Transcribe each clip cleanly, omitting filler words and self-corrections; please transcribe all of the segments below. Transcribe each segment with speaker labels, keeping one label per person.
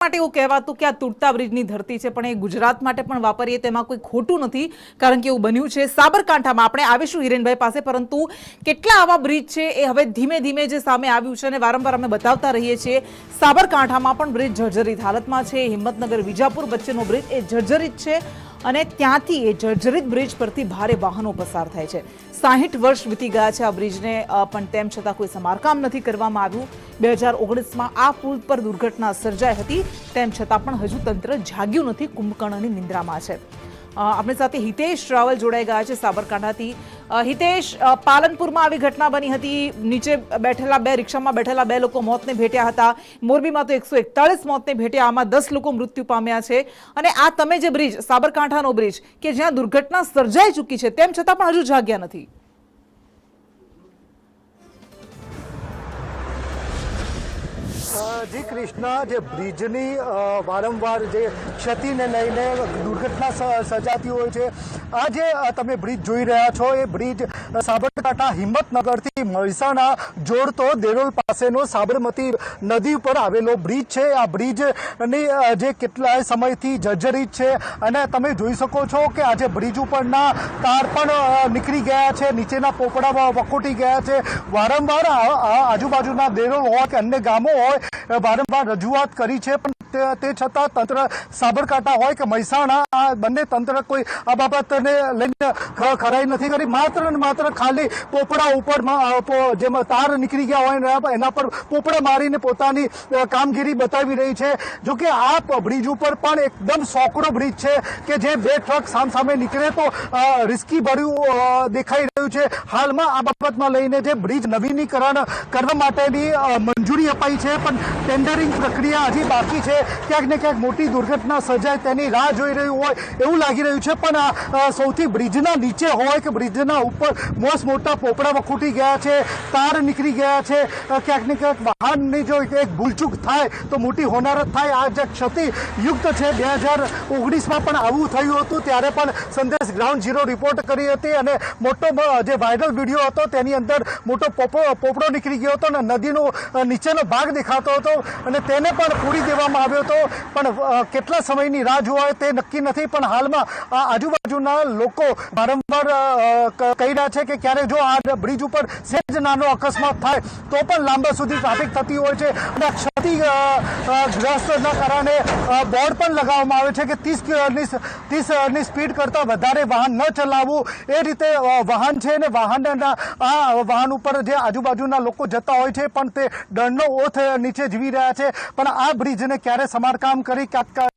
Speaker 1: માટે એવું કહેવાતું કે આ તૂટતા બ્રિજની ધરતી છે, પણ એ ગુજરાત માટે પણ વાપરીએ તેમાં કોઈ ખોટું નથી, કારણ કે એવું બન્યું છે સાબરકાંઠામાં. આપણે આવીશું હિરેનભાઈ પાસે, પરંતુ કેટલા આવા બ્રિજ છે એ હવે ધીમે ધીમે જે સામે આવ્યું છે અને વારંવાર અમે બતાવતા રહીએ છીએ. સાબરકાંઠામાં પણ બ્રિજ જર્જરિત હાલતમાં છે. હિંમતનગર વિજાપુર વચ્ચેનો બ્રિજ એ જર્જરિત છે અને ત્યાંથી એ જર્જરિત બ્રિજ પરથી ભારે વાહનો પસાર થાય છે. 60 વર્ષ વીતી ગયા છે આ બ્રિજને, પણ તેમ છતાં કોઈ સમારકામ નથી કરવામાં આવ્યું. 2019માં આ પુલ પર દુર્ઘટના સર્જાઈ હતી, તેમ છતાં પણ હજુ તંત્ર જાગ્યું નથી, કુંભકર્ણની નિંદ્રામાં છે. આપણી સાથે હિતેશ રાવલ જોડાઈ ગયા છે સાબરકાંઠાથી. હિતેશ, પાલનપુરમાં આવી ઘટના બની હતી, નીચે બેઠેલા રિક્ષામાં બેઠેલા 2 લોકો મોતને ભેટ્યા હતા. મોરબીમાં તો 141 મોતને ભેટ્યા, આમાં 10 લોકો મૃત્યુ પામ્યા છે. અને આ તમે જે બ્રિજ, સાબરકાંઠાનો બ્રિજ કે જ્યાં દુર્ઘટના સર્જાઈ ચૂકી છે, તેમ છતાં પણ હજુ જાગ્યા નથી.
Speaker 2: જી કૃષ્ણા, જે બ્રિજની વારંવાર જે ક્ષતિને લઈને દુર્ઘટના સર્જાતી હોય છે, આ જે તમે બ્રિજ જોઈ રહ્યા છો એ બ્રિજ સાબરકાંઠા હિંમતનગરથી મહેસાણા જોડતો દેરોલ પાસેનો સાબરમતી નદી ઉપર આવેલો બ્રિજ છે. આ બ્રિજની જે કેટલાય સમયથી જર્જરિત છે અને તમે જોઈ શકો છો કે આજે બ્રિજ ઉપરના તાર પણ નીકળી ગયા છે, નીચેના પોપડા વખોટી ગયા છે. વારંવાર આજુબાજુના દેરોલ હોય કે અન્ય ગામો હોય વારંવાર રજૂઆત કરી છે, પણ તે છતાં તંત્ર સાબરકાંઠા હોય કે મહેસાણા, આ બંને તંત્ર કોઈ આ બાબતને લઈને ખરાઈ નથી કરી. માત્ર ને માત્ર ખાલી પોપડા ઉપર જેમાં તાર નીકળી ગયા હોય એના પર પોપડા મારીને પોતાની કામગીરી બતાવી રહી છે. જોકે આ બ્રિજ ઉપર પણ એકદમ સોકડો બ્રિજ છે કે જે 2 ટ્રક સામસામે નીકળે તો રિસ્કી ભર્યું દેખાઈ રહ્યું છે. હાલમાં આ બાબતમાં લઈને જે બ્રિજ નવીનીકરણ કરવા માટેની મંજૂરી અપાઈ છે, પણ ટેન્ડરિંગ પ્રક્રિયા હજી બાકી છે. ક્યાંક ને ક્યાંક મોટી દુર્ઘટના સર્જાય તેની રાહ જોઈ રહ્યું હોય એવું લાગી રહ્યું છે. પણ આ સૌથી બ્રિજના નીચે હોય કે બ્રિજના ઉપર મોટા પોપડા વખૂટી ગયા છે, તાર નીકળી ગયા છે. ક્યાંક ને ક્યાંક વાહનની જો એક ભૂલચૂક થાય તો મોટી હોનારત થાય. આ જે ક્ષતિયુક્ત છે, 2019માં પણ આવું થયું હતું, ત્યારે પણ સંદેશ ગ્રાઉન્ડ ઝીરો રિપોર્ટ કરી હતી અને મોટો જે વાયરલ વિડીયો હતો તેની અંદર મોટો પોપડો નીકળી ગયો હતો અને નદીનો નીચેનો ભાગ દેખાતો હતો અને તેને પણ પૂરી દેવામાં આવ્યો હતો. પણ કેટલા સમયની રાહ જોવાય તે નક્કી નથી. પણ હાલમાં આજુબાજુના લોકો વારંવાર કહી રહ્યા છે કે ક્યારે જો આ બ્રિજ ઉપર સહેજ નાનો અકસ્માત થાય તો પણ લાંબા સુધી ટ્રાફિક થતી હોય છે અને ક્ષતિગ્રસ્તના કારણે બોર્ડ પણ લગાવવામાં આવે છે કે 30ની સ્પીડ કરતાં વધારે વાહન ન ચલાવવું. એ રીતે વાહન છે ને આ વાહન ઉપર જે આજુબાજુના લોકો જતા હોય છે પણ તે દંડનો ઓથ નીચે જીવી રહ્યા છે. પણ આ બ્રિજને ક્યારે સમારકામ કરી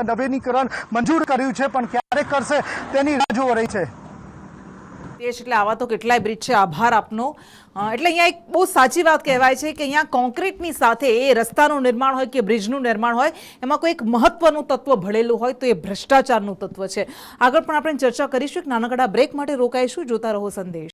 Speaker 2: નવીનીકરણ મંજૂર કર્યું છે, પણ ક્યારે કરશે તેની રાહ જોઈ રહી છે.
Speaker 1: એટલે આવા તો કેટલાય બ્રિજ છે. આભાર આપનો. એટલે અહીંયા એક બહુ સાચી વાત કહેવાય છે કે અહીંયા કોન્ક્રીટની સાથે એ રસ્તાનું નિર્માણ હોય કે બ્રિજનું નિર્માણ હોય, એમાં કોઈ એક મહત્વનું તત્વ ભળેલું હોય તો એ ભ્રષ્ટાચારનું તત્વ છે. આગળ પણ આપણે ચર્ચા કરીશું. એક નાનકડા બ્રેક માટે રોકાઈશું. જોતા રહો સંદેશ.